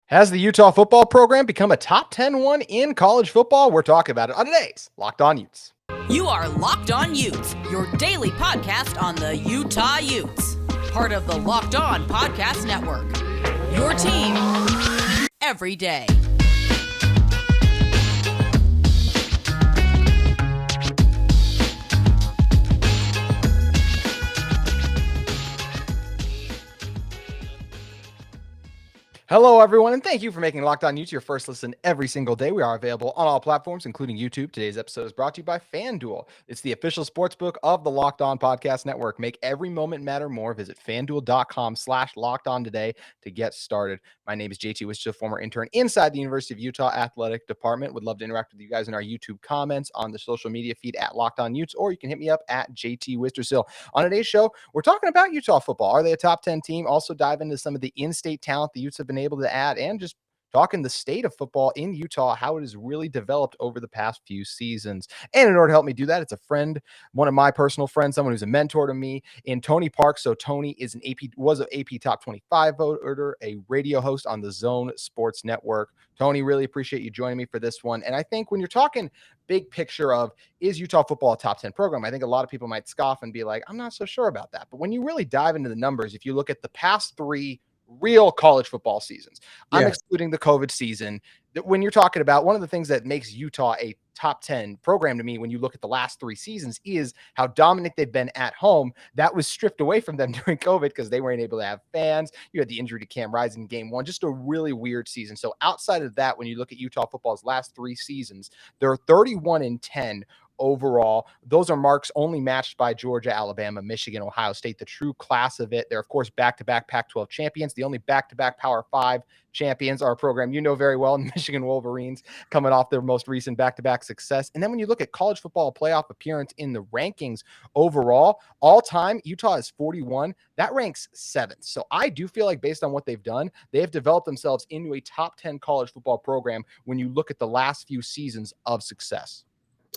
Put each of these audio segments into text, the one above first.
Has the Utah football program become a top 10 one in college football? We're talking about it on today's Locked On Utes. You are Locked On Utes, your daily podcast on the Utah Utes. Part of the Locked On Podcast Network. Your team every day. Hello, everyone, and thank you for making Locked On Utes your first listen every single day. We are available on all platforms, including YouTube. Today's episode is brought to you by FanDuel. It's the official sportsbook of the Locked On Podcast Network. Make every moment matter more. Visit FanDuel.com/LockedOn today to get started. My name is JT Wistrcill, former intern inside the University of Utah Athletic Department. Would love to interact with you guys in our YouTube comments on the social media feed at Locked On Utes, or you can hit me up at JT Wistrcill. On today's show, we're talking about Utah football. Are they a top 10 team? Also dive into some of the in-state talent the Utes have been able to add, and just talking the state of football in Utah, how it has really developed over the past few seasons. And in order to help me do that, it's a friend, one of my personal friends, someone who's a mentor to me in Tony Parks. So Tony is was an AP Top 25 voter, a radio host on the Zone Sports Network. Tony, really appreciate you joining me for this one. And I think when you're talking big picture of, is Utah football a top 10 program? I think a lot of people might scoff and be like, I'm not so sure about that. But when you really dive into the numbers, if you look at the past three real college football seasons, I'm excluding the COVID season. When you're talking about, one of the things that makes Utah a top 10 program to me, when you look at the last three seasons, is how dominant they've been at home. That was stripped away from them during COVID because they weren't able to have fans. You had the injury to Cam Rising in game one, just a really weird season. So outside of that, when you look at Utah football's last three seasons, they're 31-10 overall. Those are marks only matched by Georgia, Alabama, Michigan, Ohio State, the true class of it. They're, of course, back-to-back Pac-12 champions. The only back-to-back Power 5 champions are a program you know very well, the Michigan Wolverines, coming off their most recent back-to-back success. And then when you look at college football playoff appearance in the rankings overall, all-time, Utah is 41. That ranks 7th. So I do feel like, based on what they've done, they have developed themselves into a top 10 college football program when you look at the last few seasons of success.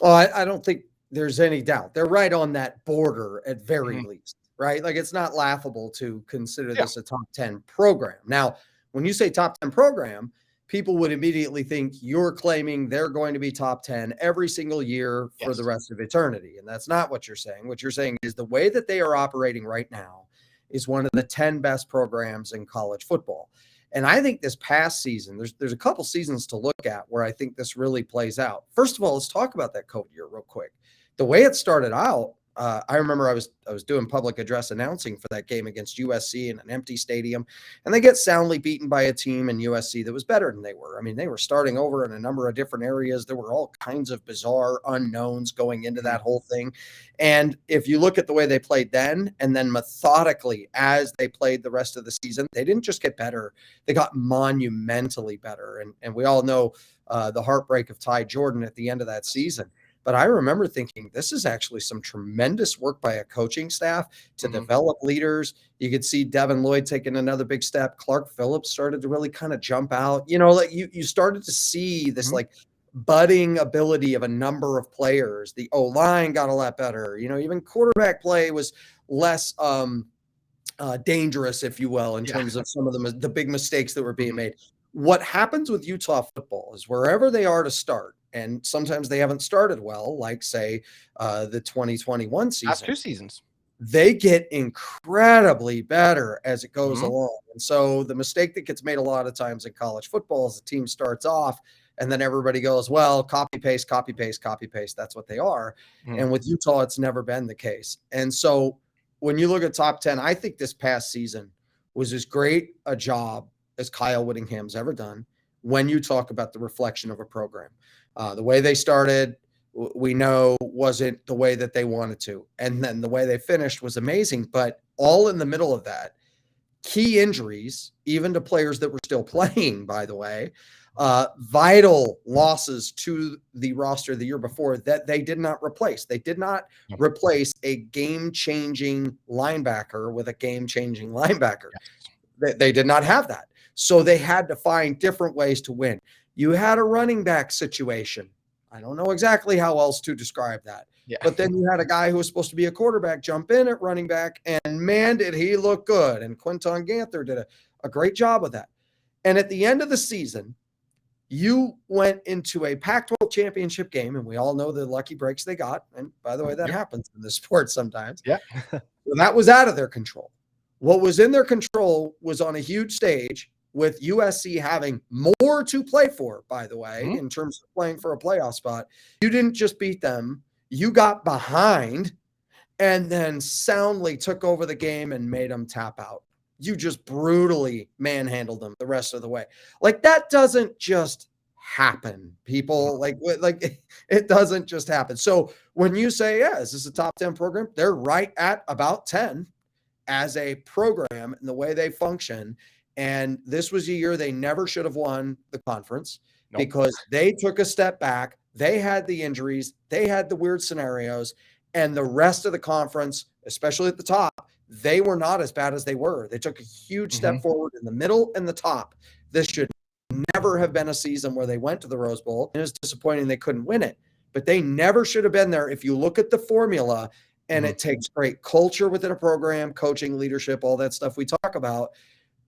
Oh, I don't think there's any doubt. They're right on that border at very least, right? Like, it's not laughable to consider this a top 10 program. Now, when you say top 10 program, people would immediately think you're claiming they're going to be top 10 every single year for the rest of eternity. And that's not what you're saying. What you're saying is the way that they are operating right now is one of the 10 best programs in college football. And I think this past season, there's a couple seasons to look at where I think this really plays out. First of all, let's talk about that COVID year real quick. The way it started out, I remember I was doing public address announcing for that game against USC in an empty stadium, and they get soundly beaten by a team in USC that was better than they were. I mean, they were starting over in a number of different areas. There were all kinds of bizarre unknowns going into that whole thing. And if you look at the way they played then, and then methodically as they played the rest of the season, they didn't just get better, they got monumentally better. And we all know the heartbreak of Ty Jordan at the end of that season. But I remember thinking, this is actually some tremendous work by a coaching staff to develop leaders. You could see Devin Lloyd taking another big step. Clark Phillips started to really kind of jump out. You know, like you started to see this like budding ability of a number of players. The O-line got a lot better. You know, even quarterback play was less dangerous, if you will, in terms of some of the big mistakes that were being made. What happens with Utah football is wherever they are to start, and sometimes they haven't started well, like, say, the 2021 season. Last two seasons. They get incredibly better as it goes along. And so the mistake that gets made a lot of times in college football is the team starts off and then everybody goes, well, copy, paste, copy, paste, copy, paste. That's what they are. And with Utah, it's never been the case. And so when you look at top 10, I think this past season was as great a job as Kyle Whittingham's ever done when you talk about the reflection of a program. The way they started, we know, wasn't the way that they wanted to. And then the way they finished was amazing. But all in the middle of that, key injuries, even to players that were still playing, by the way, vital losses to the roster the year before that they did not replace. They did not replace a game-changing linebacker with a game-changing linebacker. They did not have that. So they had to find different ways to win. You had a running back situation. I don't know exactly how else to describe that. But then you had a guy who was supposed to be a quarterback jump in at running back, and man, did he look good. And Quinton Ganther did a great job of that. And at the end of the season, you went into a Pac-12 championship game, and we all know the lucky breaks they got. And by the way, that happens in this sport sometimes. Yeah. Well, that was out of their control. What was in their control was on a huge stage with USC having more to play for, by the way, in terms of playing for a playoff spot. You didn't just beat them. You got behind and then soundly took over the game and made them tap out. You just brutally manhandled them the rest of the way. Like, that doesn't just happen, people. Like it doesn't just happen. So when you say, yeah, is this a top 10 program? They're right at about 10 as a program and the way they function. And this was a year they never should have won the conference because they took a step back. They had the injuries. They had the weird scenarios. And the rest of the conference, especially at the top, they were not as bad as they were. They took a huge step forward in the middle and the top. This should never have been a season where they went to the Rose Bowl. It was disappointing they couldn't win it. But they never should have been there. If you look at the formula, and it takes great culture within a program, coaching, leadership, all that stuff we talk about,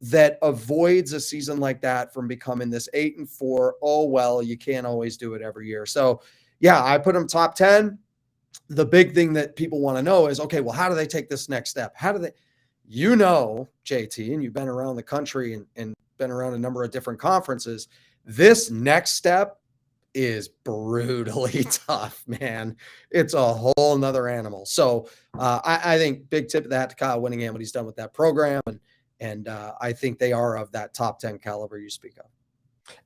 that avoids a season like that from becoming this 8-4. Oh, well, you can't always do it every year. So, yeah, I put them top 10. The big thing that people want to know is, okay, well, how do they take this next step? How do they, JT, and you've been around the country and been around a number of different conferences. This next step is brutally tough, man. It's a whole nother animal. So I think big tip of that to Kyle Whittingham, what he's done with that program. And I think they are of that top 10 caliber you speak of.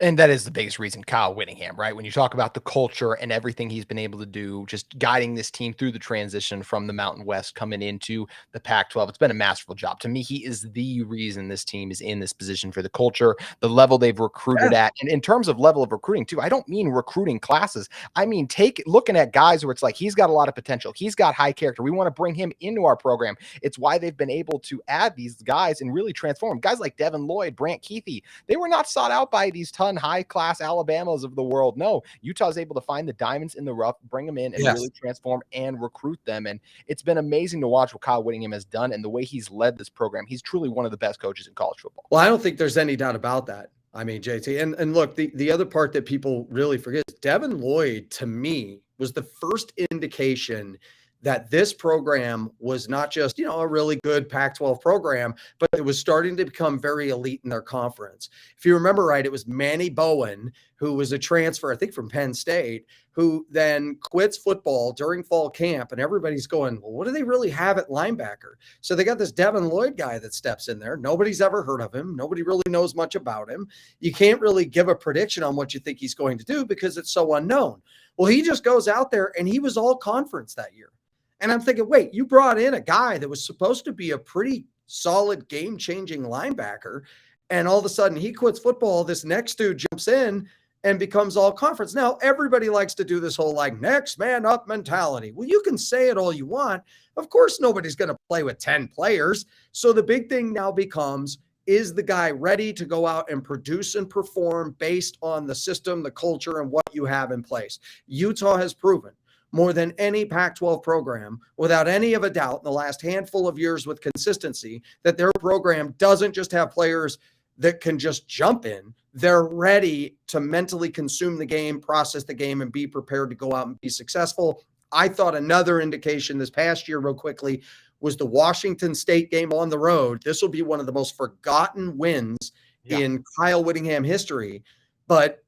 And that is the biggest reason, Kyle Whittingham, right? When you talk about the culture and everything he's been able to do, just guiding this team through the transition from the Mountain West coming into the Pac-12, it's been a masterful job. To me, he is the reason this team is in this position for the culture, the level they've recruited at. And in terms of level of recruiting too, I don't mean recruiting classes. I mean, looking at guys where it's like, he's got a lot of potential. He's got high character. We want to bring him into our program. It's why they've been able to add these guys and really transform. Guys like Devin Lloyd, Brant Keithy, they were not sought out by these ton high-class Alabamas of the world. No, Utah's able to find the diamonds in the rough, bring them in, and really transform and recruit them. And it's been amazing to watch what Kyle Whittingham has done and the way he's led this program. He's truly one of the best coaches in college football. Well, I don't think there's any doubt about that. I mean, JT, and look, the other part that people really forget is Devin Lloyd, to me, was the first indication that this program was not just, a really good Pac-12 program, but it was starting to become very elite in their conference. If you remember right, it was Manny Bowen, who was a transfer, I think from Penn State, who then quits football during fall camp, and everybody's going, well, what do they really have at linebacker? So they got this Devin Lloyd guy that steps in there. Nobody's ever heard of him. Nobody really knows much about him. You can't really give a prediction on what you think he's going to do because it's so unknown. Well, he just goes out there, and he was all conference that year. And I'm thinking, wait, you brought in a guy that was supposed to be a pretty solid game-changing linebacker, and all of a sudden he quits football. This next dude jumps in and becomes all conference. Now, everybody likes to do this whole next man up mentality. Well, you can say it all you want. Of course, nobody's going to play with 10 players. So the big thing now becomes, is the guy ready to go out and produce and perform based on the system, the culture, and what you have in place? Utah has proven more than any Pac-12 program, without any of a doubt, in the last handful of years with consistency, that their program doesn't just have players that can just jump in. They're ready to mentally consume the game, process the game, and be prepared to go out and be successful. I thought another indication this past year, real quickly, was the Washington State game on the road. This will be one of the most forgotten wins in Kyle Whittingham history. But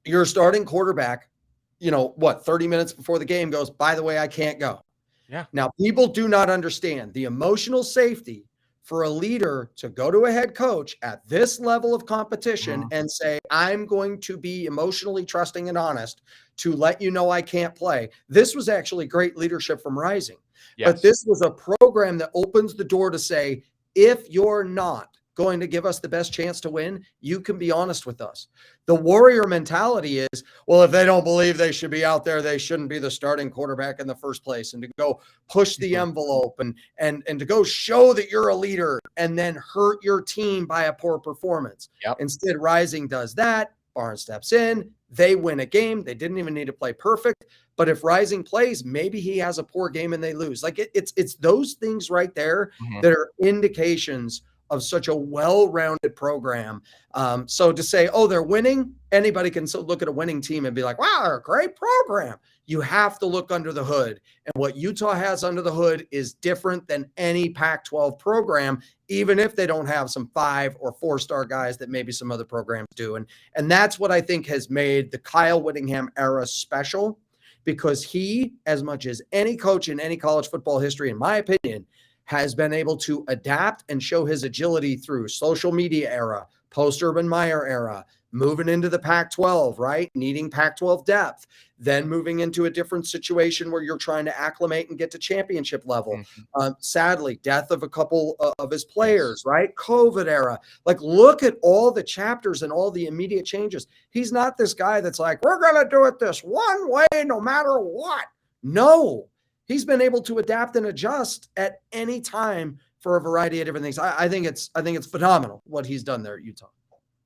your starting quarterback, 30 minutes before the game goes, by the way, I can't go. Yeah. Now, people do not understand the emotional safety for a leader to go to a head coach at this level of competition and say, I'm going to be emotionally trusting and honest to let you know I can't play. This was actually great leadership from Rising. Yes. But this was a program that opens the door to say, if you're not going to give us the best chance to win, you can be honest with us. The warrior mentality is, well, if they don't believe they should be out there, they shouldn't be the starting quarterback in the first place, and to go push the envelope and to go show that you're a leader and then hurt your team by a poor performance. Yep. Instead, Rising does that. Barnes steps in. They win a game. They didn't even need to play perfect. But if Rising plays, maybe he has a poor game and they lose. It's those things right there that are indications of such a well-rounded program. So to say, oh, they're winning, anybody can look at a winning team and be like, wow, they're a great program. You have to look under the hood. And what Utah has under the hood is different than any Pac-12 program, even if they don't have some 5 or 4-star guys that maybe some other programs do. And that's what I think has made the Kyle Whittingham era special, because he, as much as any coach in any college football history, in my opinion, has been able to adapt and show his agility through social media era, post-Urban Meyer era, moving into the Pac-12, right? Needing Pac-12 depth, then moving into a different situation where you're trying to acclimate and get to championship level. Mm-hmm. Sadly, death of a couple of his players, right? COVID era. Like, look at all the chapters and all the immediate changes. He's not this guy that's like, we're going to do it this one way no matter what. No, he's been able to adapt and adjust at any time for a variety of different things. I think it's phenomenal what he's done there at Utah.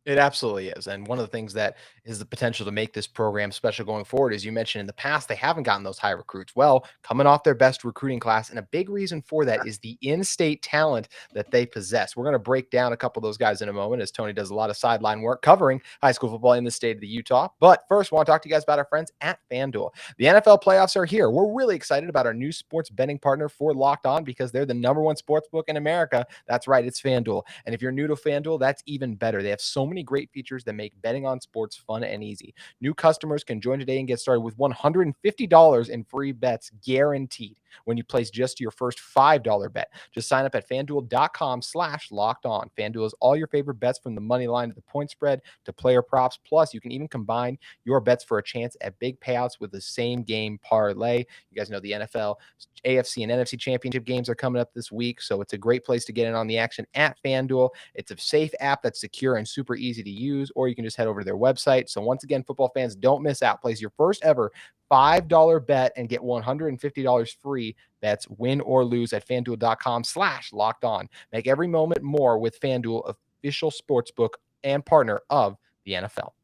It absolutely is. And one of the things that is the potential to make this program special going forward, as you mentioned in the past, they haven't gotten those high recruits. Well, coming off their best recruiting class. And a big reason for that is the in-state talent that they possess. We're going to break down a couple of those guys in a moment, as Tony does a lot of sideline work covering high school football in the state of the Utah. But first, I want to talk to you guys about our friends at FanDuel. The NFL playoffs are here. We're really excited about our new sports betting partner for Locked On, because they're the #1 sports book in America. That's right, it's FanDuel. And if you're new to FanDuel, that's even better. They have so many great features that make betting on sports fun and easy. New customers can join today and get started with $150 in free bets guaranteed when you place just your first $5 bet. Just sign up at FanDuel.com/locked-on. FanDuel is all your favorite bets, from the money line to the point spread to player props. Plus, you can even combine your bets for a chance at big payouts with the same game parlay. You guys know the NFL, AFC, and NFC championship games are coming up this week, so it's a great place to get in on the action at FanDuel. It's a safe app that's secure and super easy to use, or you can just head over to their website. So once again, football fans, don't miss out. Place your first ever $5 bet and get $150 free bets, win or lose, at FanDuel.com/locked-on. Make every moment more with FanDuel, official sportsbook and partner of the NFL.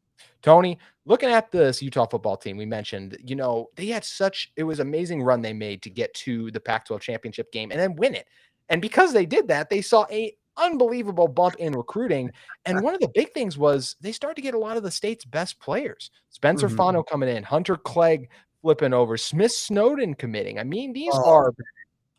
Tony, looking at this Utah football team, we mentioned, they had it was amazing run they made to get to the Pac-12 championship game and then win it. And because they did that, they saw a unbelievable bump in recruiting. And one of the big things was they started to get a lot of the state's best players. Spencer Fano coming in, Hunter Clegg flipping over, Smith Snowden committing. I mean, these are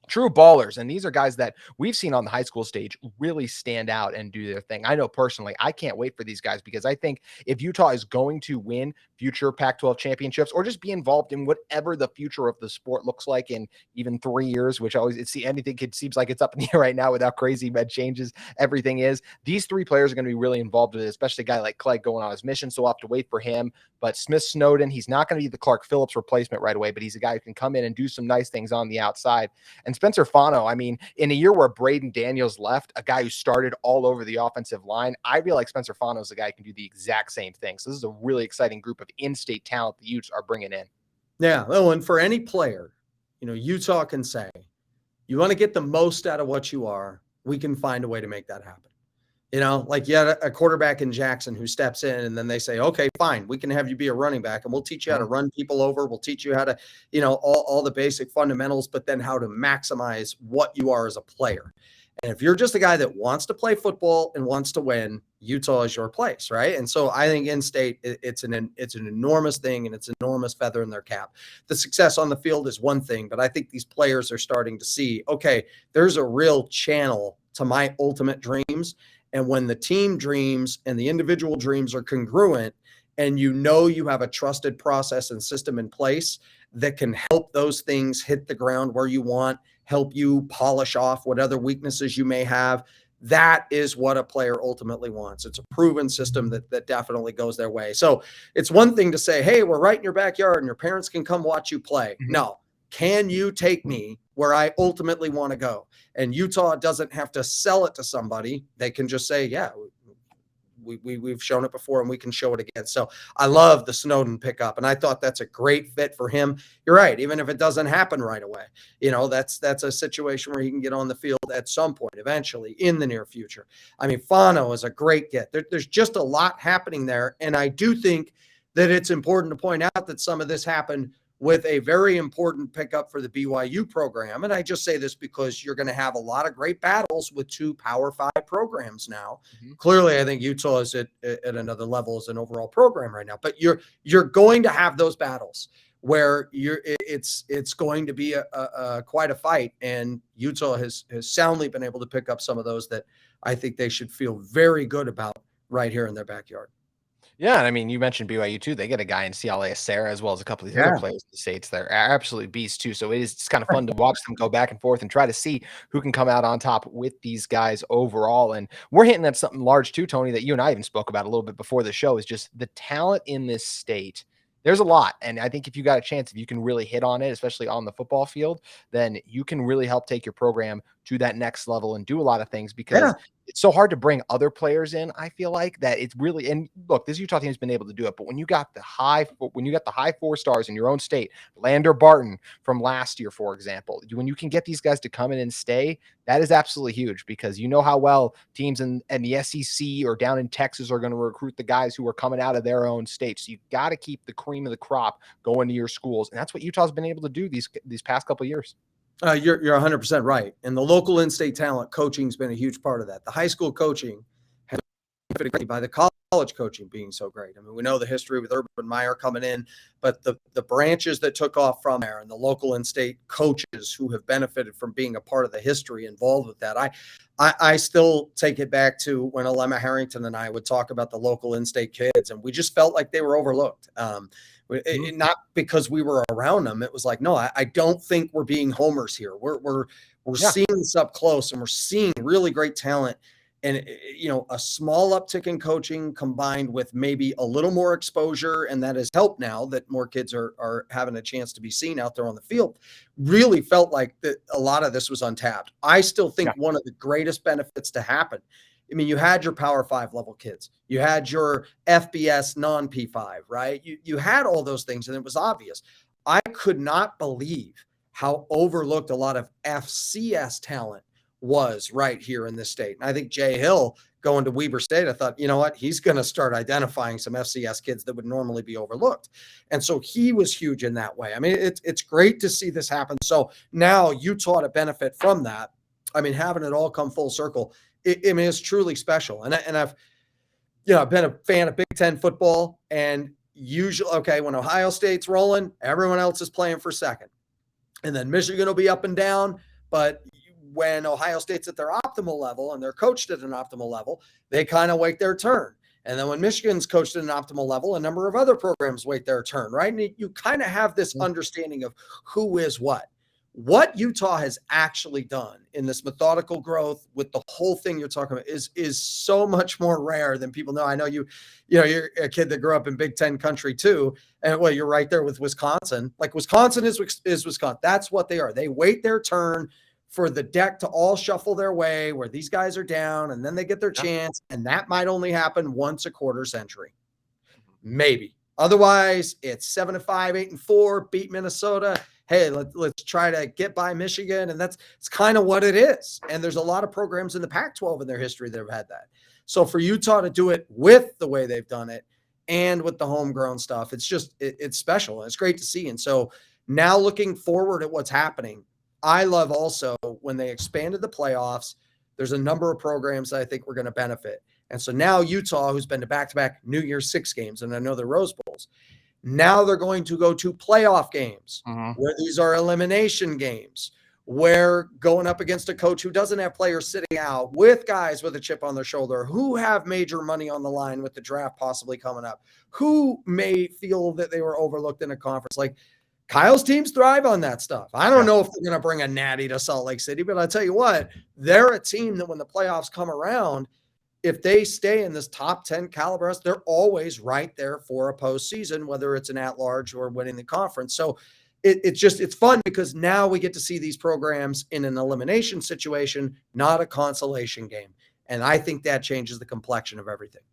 true ballers. And these are guys that we've seen on the high school stage really stand out and do their thing. I know personally, I can't wait for these guys, because I think if Utah is going to win future Pac-12 championships, or just be involved in whatever the future of the sport looks like in even 3 years, which it seems like it's up in the air right now with how crazy med changes everything is. These 3 players are going to be really involved with it, especially a guy like Clegg going on his mission. So we'll have to wait for him. But Smith Snowden, he's not going to be the Clark Phillips replacement right away, but he's a guy who can come in and do some nice things on the outside. And Spencer Fano, I mean, in a year where Braden Daniels left, a guy who started all over the offensive line, I feel like Spencer Fano is a guy who can do the exact same thing. So this is a really exciting group of in-state talent the Utes are bringing in. Yeah, well, and for any player, Utah can say, you want to get the most out of what you are, we can find a way to make that happen. Like you had a quarterback in Jackson who steps in, and then they say, okay, fine, we can have you be a running back, and we'll teach you how to run people over. We'll teach you how to, all the basic fundamentals, but then how to maximize what you are as a player. And if you're just a guy that wants to play football and wants to win, Utah is your place, right? And so I think in-state, it's an enormous thing, and it's an enormous feather in their cap. The success on the field is one thing, but I think these players are starting to see, okay, there's a real channel to my ultimate dreams. And when the team dreams and the individual dreams are congruent, and you have a trusted process and system in place that can help those things hit the ground where you want, help you polish off what other weaknesses you may have, that is what a player ultimately wants. It's a proven system that definitely goes their way. So it's one thing to say, hey, we're right in your backyard and your parents can come watch you play. No. Can you take me where I ultimately want to go? And Utah doesn't have to sell it to somebody. They can just say, yeah, we've shown it before and we can show it again. So I love the Snowden pickup, and I thought that's a great fit for him. You're right. Even if it doesn't happen right away, that's a situation where he can get on the field at some point, eventually in the near future. I mean, Fano is a great get. There's just a lot happening there. And I do think that it's important to point out that some of this happened with a very important pickup for the BYU program. And I just say this because you're going to have a lot of great battles with 2 Power 5 programs now. Mm-hmm. Clearly, I think Utah is at another level as an overall program right now. But you're going to have those battles where it's going to be a quite a fight. And Utah has soundly been able to pick up some of those that I think they should feel very good about right here in their backyard. Yeah, and I mean, you mentioned BYU too. They get a guy in CLA Sarah, as well as a couple of these other players in the States. They're absolutely beasts too. So it's kind of fun to watch them go back and forth and try to see who can come out on top with these guys overall. And we're hitting at something large too, Tony, that you and I even spoke about a little bit before the show, is just the talent in this state. There's a lot. And I think if you got a chance, if you can really hit on it, especially on the football field, then you can really help take your program to that next level and do a lot of things, because it's so hard to bring other players in. I feel like that it's really, and look, this Utah team has been able to do it, but when you got the high 4 stars in your own state, Lander Barton from last year, for example, when you can get these guys to come in and stay, that is absolutely huge, because you know how well teams in the SEC or down in Texas are going to recruit the guys who are coming out of their own states. So you got to keep the cream of the crop going to your schools. And that's what Utah's been able to do these past couple of years. You're 100% right. And the local in-state talent coaching has been a huge part of that. The high school coaching has been benefited by the college coaching being so great. I mean, we know the history with Urban Meyer coming in, but the branches that took off from there and the local in-state coaches who have benefited from being a part of the history involved with that. I still take it back to when Alema Harrington and I would talk about the local in-state kids, and we just felt like they were overlooked. Not because we were around them. It was like, no, I don't think we're being homers here. We're seeing this up close, and we're seeing really great talent. And, a small uptick in coaching combined with maybe a little more exposure, and that has helped now that more kids are having a chance to be seen out there on the field, really felt like that a lot of this was untapped. I still think one of the greatest benefits to happen, I mean, you had your Power 5 level kids. You had your FBS non-P5, right? You had all those things, and it was obvious. I could not believe how overlooked a lot of FCS talent was right here in this state. And I think Jay Hill going to Weber State, I thought, you know what? He's going to start identifying some FCS kids that would normally be overlooked. And so he was huge in that way. I mean, it's great to see this happen. So now Utah to benefit from that. I mean, having it all come full circle, it's truly special. And I've been a fan of Big Ten football, and usually, when Ohio State's rolling, everyone else is playing for second. And then Michigan will be up and down. But when Ohio State's at their optimal level and they're coached at an optimal level, they kind of wait their turn. And then when Michigan's coached at an optimal level, a number of other programs wait their turn, right? And you kind of have this understanding of who is what. What Utah has actually done in this methodical growth with the whole thing you're talking about is so much more rare than people know. I know you're a kid that grew up in Big Ten country too. And well, you're right there with Wisconsin. Like Wisconsin is Wisconsin. That's what they are. They wait their turn for the deck to all shuffle their way where these guys are down, and then they get their chance. And that might only happen once a quarter century. Maybe. Otherwise, it's 7-5, 8-4, beat Minnesota. Hey, let's try to get by Michigan. And it's kind of what it is. And there's a lot of programs in the Pac-12 in their history that have had that. So for Utah to do it with the way they've done it and with the homegrown stuff, it's special. And it's great to see. And so now looking forward at what's happening, I love also when they expanded the playoffs, there's a number of programs that I think we're going to benefit. And so now Utah, who's been to back-to-back New Year's Six games, and I know they're Rose Bowls, now they're going to go to playoff games where these are elimination games, where going up against a coach who doesn't have players sitting out, with guys with a chip on their shoulder, who have major money on the line with the draft possibly coming up, who may feel that they were overlooked in a conference. Like Kyle's teams thrive on that stuff. I don't know if they're going to bring a natty to Salt Lake City, but I'll tell you what, they're a team that when the playoffs come around, if they stay in this top 10 caliber, they're always right there for a postseason, whether it's an at-large or winning the conference. So it's fun because now we get to see these programs in an elimination situation, not a consolation game. And I think that changes the complexion of everything.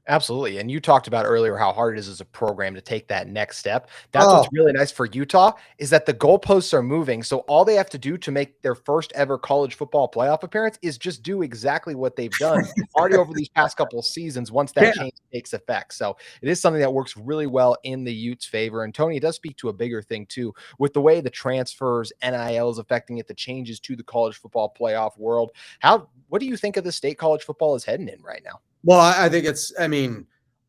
Absolutely. And you talked about earlier how hard it is as a program to take that next step. That's what's Oh, really nice for Utah is that the goalposts are moving. So all they have to do to make their first ever college football playoff appearance is just do exactly what they've done already over these past couple of seasons once that yeah. change takes effect. So it is something that works really well in the Utes' favor. And Tony, it does speak to a bigger thing too, with the way the transfers, NIL is affecting it, the changes to the college football playoff world. What do you think of the state college football is heading in right now? Well, I think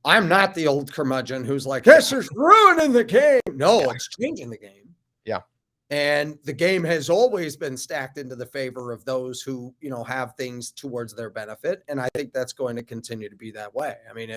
I'm not the old curmudgeon who's like, this is ruining the game. No, Yeah. it's changing the game. Yeah. And the game has always been stacked into the favor of those who, have things towards their benefit. And I think that's going to continue to be that way. I mean,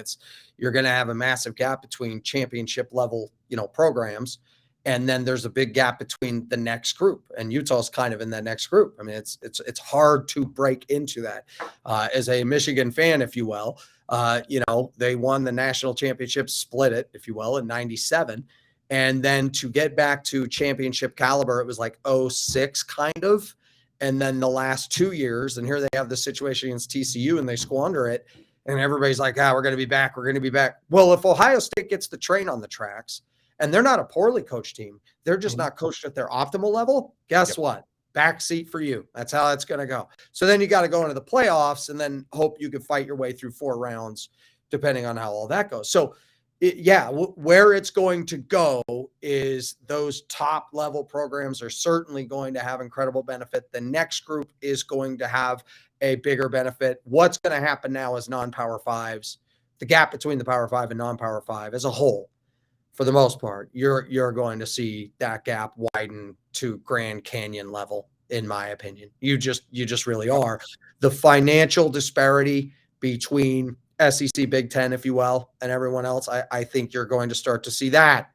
you're going to have a massive gap between championship level, programs. And then there's a big gap between the next group, and Utah's kind of in that next group. I mean, it's hard to break into that. As a Michigan fan, if you will, they won the national championship, split it, if you will, in '97. And then to get back to championship caliber, it was like 06 kind of. And then the last 2 years, and here they have the situation against TCU and they squander it. And everybody's like, we're going to be back. We're going to be back. Well, if Ohio State gets the train on the tracks, and they're not a poorly coached team, they're just not coached at their optimal level, guess what? Backseat for you. That's how it's going to go. So then you got to go into the playoffs and then hope you can fight your way through 4 rounds, depending on how all that goes. So where it's going to go is those top level programs are certainly going to have incredible benefit. The next group is going to have a bigger benefit. What's going to happen now is non-power fives, the gap between the power 5 and non-power 5 as a whole. For the most part, you're going to see that gap widen to Grand Canyon level, in my opinion. You just really are. The financial disparity between SEC, Big Ten, if you will, and everyone else, I think you're going to start to see that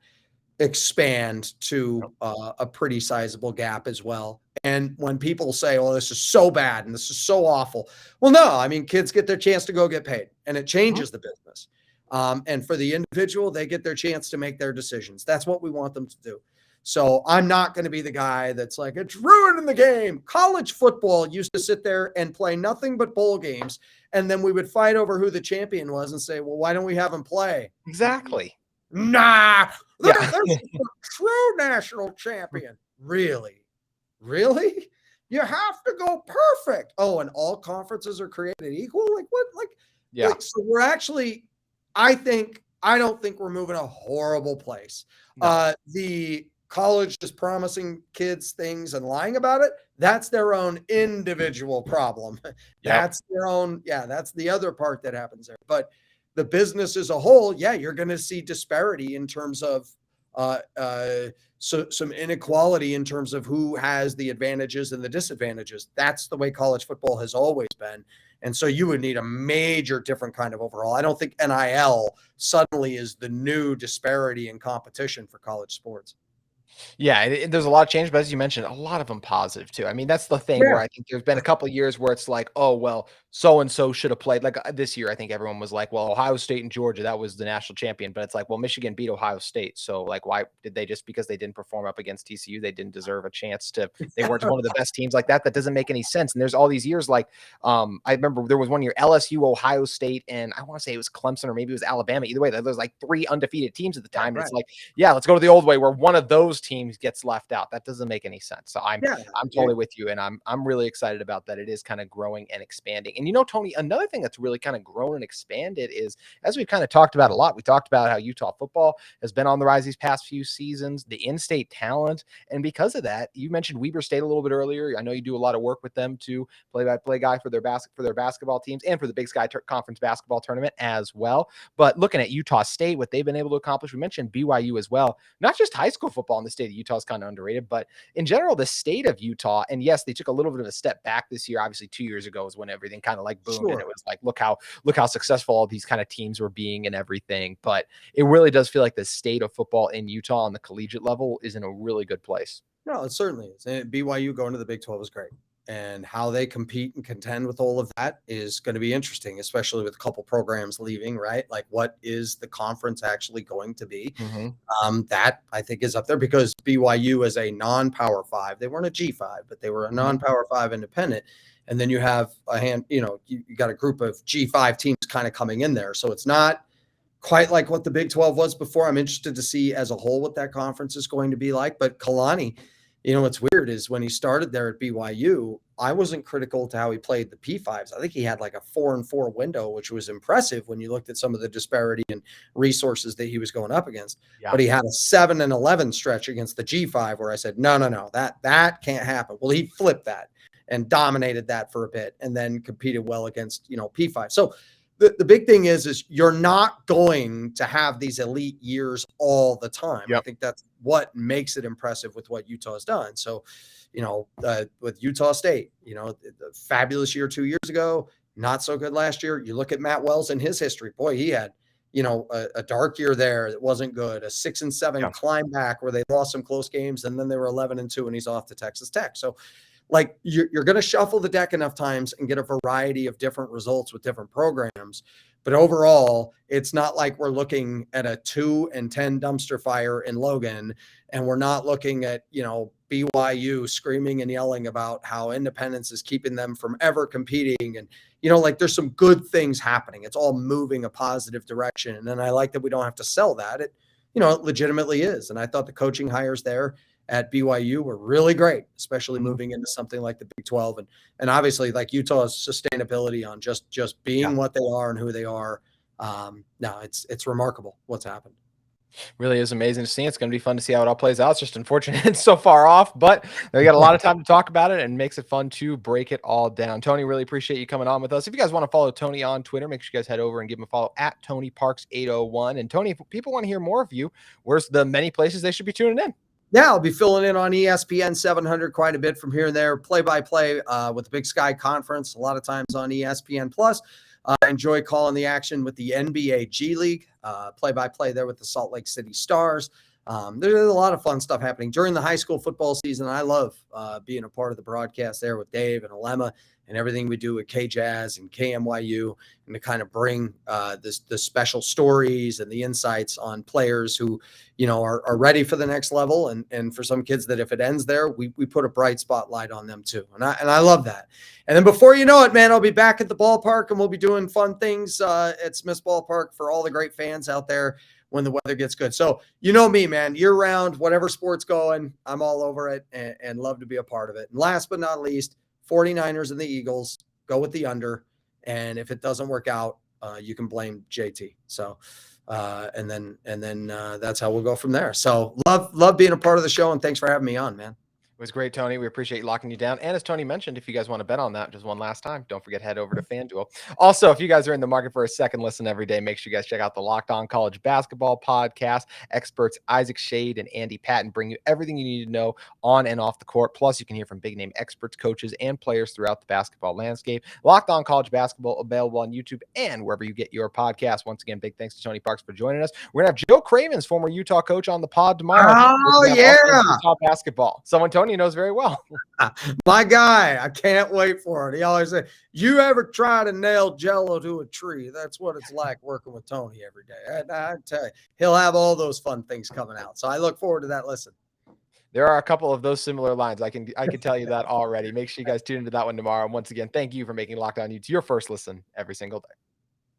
expand to a pretty sizable gap as well. And when people say, "Oh, this is so bad and this is so awful," well, no, I mean, kids get their chance to go get paid, and it changes the business. And for the individual, they get their chance to make their decisions. That's what we want them to do. So I'm not going to be the guy that's like, it's ruining the game. College football used to sit there and play nothing but bowl games. And then we would fight over who the champion was and say, well, why don't we have him play? Exactly. Nah, there's a true national champion. Really? Really? You have to go perfect. Oh, and all conferences are created equal? Like what? So we're actually... I don't think we're moving a horrible place. No. The college is promising kids things and lying about it. That's their own individual problem. That's their own. Yeah, that's the other part that happens there. But the business as a whole, you're going to see disparity in terms of some inequality in terms of who has the advantages and the disadvantages. That's the way college football has always been. And so you would need a major different kind of overall. I don't think NIL suddenly is the new disparity in competition for college sports. Yeah, there's a lot of change, but as you mentioned, a lot of them positive too. I mean, that's the thing where I think there's been a couple of years where it's like, oh, well, so-and-so should have played. Like this year, I think everyone was like, well, Ohio State and Georgia, that was the national champion. But it's like, well, Michigan beat Ohio State. So like, why did they just because they didn't perform up against TCU, they didn't deserve a chance they weren't one of the best teams like that? That doesn't make any sense. And there's all these years like, I remember there was one year LSU, Ohio State, and I want to say it was Clemson or maybe it was Alabama. Either way, there was like 3 undefeated teams at the time. And it's like, let's go to the old way where one of those teams gets left out. That doesn't make any sense. So I'm totally with you, and I'm really excited about that. It is kind of growing and expanding. And Tony, another thing that's really kind of grown and expanded is, as we've kind of talked about a lot, we talked about how Utah football has been on the rise these past few seasons, the in-state talent, and because of that, you mentioned Weber State a little bit earlier. I know you do a lot of work with them too, play-by-play guy for their basketball teams and for the Big Sky Conference basketball tournament as well. But looking at Utah State, what they've been able to accomplish, we mentioned BYU as well. Not just high school football in the state of Utah is kind of underrated, but in general, the state of Utah, and yes, they took a little bit of a step back this year. Obviously, 2 years ago is when everything kind of like boomed, and it was like, look how successful all these kind of teams were being and everything. But it really does feel like the state of football in Utah on the collegiate level is in a really good place. No, it certainly is. And BYU going to the Big 12 is great. And how they compete and contend with all of that is going to be interesting, especially with a couple programs leaving, right? Like, what is the conference actually going to be? That I think is up there because BYU is a non-Power 5. They weren't a G5, but they were a non-Power 5 independent. And then you have you got a group of G5 teams kind of coming in there. So it's not quite like what the Big 12 was before. I'm interested to see as a whole what that conference is going to be like. But Kalani, what's weird is when he started there at BYU, I wasn't critical to how he played the P5s. I think he had like a 4-4 window, which was impressive when you looked at some of the disparity and resources that he was going up against. Yeah. But he had a 7-11 stretch against the G5 where I said, no, that can't happen. Well, he flipped that and dominated that for a bit and then competed well against, P5. So the big thing is you're not going to have these elite years all the time. Yep. I think that's what makes it impressive with what Utah has done. So, with Utah State, the fabulous year 2 years ago, not so good last year. You look at Matt Wells and his history. Boy, he had, a dark year there that wasn't good. A 6-7 climb back where they lost some close games, and then they were 11-2, and he's off to Texas Tech. So, like you're going to shuffle the deck enough times and get a variety of different results with different programs. But overall, it's not like we're looking at a 2-10 dumpster fire in Logan, and we're not looking at, BYU screaming and yelling about how independence is keeping them from ever competing. And, there's some good things happening. It's all moving a positive direction. And I like that we don't have to sell that. It legitimately is. And I thought the coaching hires there at BYU were really great, especially moving into something like the Big 12. And obviously like Utah's sustainability on just being what they are and who they are. No, it's remarkable what's happened. Really is amazing to see. It's going to be fun to see how it all plays out. It's just unfortunate it's so far off, but we got a lot of time to talk about it and makes it fun to break it all down. Tony, really appreciate you coming on with us. If you guys want to follow Tony on Twitter, make sure you guys head over and give him a follow at Tony Parks 801. And Tony, if people want to hear more of you, where's the many places they should be tuning in? Yeah, I'll be filling in on ESPN 700 quite a bit from here and there, play-by-play with the Big Sky Conference, a lot of times on ESPN+. Enjoy calling the action with the NBA G League, play-by-play there with the Salt Lake City Stars. There's a lot of fun stuff happening during the high school football season. I love being a part of the broadcast there with Dave and Alema and everything we do at KJazz and KMYU, and to kind of bring the special stories and the insights on players who, are ready for the next level. And for some kids that if it ends there, we put a bright spotlight on them too. And I love that. And then before you know it, man, I'll be back at the ballpark and we'll be doing fun things at Smith's Ballpark for all the great fans out there when the weather gets good. So me, man, year round, whatever sport's going, I'm all over it and love to be a part of it. And last but not least, 49ers and the Eagles, go with the under. And if it doesn't work out, you can blame JT. So, and then that's how we'll go from there. So love being a part of the show. And thanks for having me on, man. It was great, Tony. We appreciate locking you down. And as Tony mentioned, if you guys want to bet on that just one last time, don't forget, head over to FanDuel. Also, if you guys are in the market for a second listen every day, make sure you guys check out the Locked On College Basketball podcast. Experts Isaac Shade and Andy Patton bring you everything you need to know on and off the court. Plus, you can hear from big-name experts, coaches, and players throughout the basketball landscape. Locked On College Basketball, available on YouTube and wherever you get your podcast. Once again, big thanks to Tony Parks for joining us. We're going to have Joe Cravens, former Utah coach, on the pod tomorrow. Oh, yeah. Utah basketball. Someone Tony knows very well. My guy, I can't wait for it. He always said, you ever try to nail Jell-O to a tree? That's what it's like working with Tony every day. I tell you, he'll have all those fun things coming out. So I look forward to that listen. There are a couple of those similar lines. I can tell you that already. Make sure you guys tune into that one tomorrow. And once again, thank you for making Locked On Utes your first listen every single day.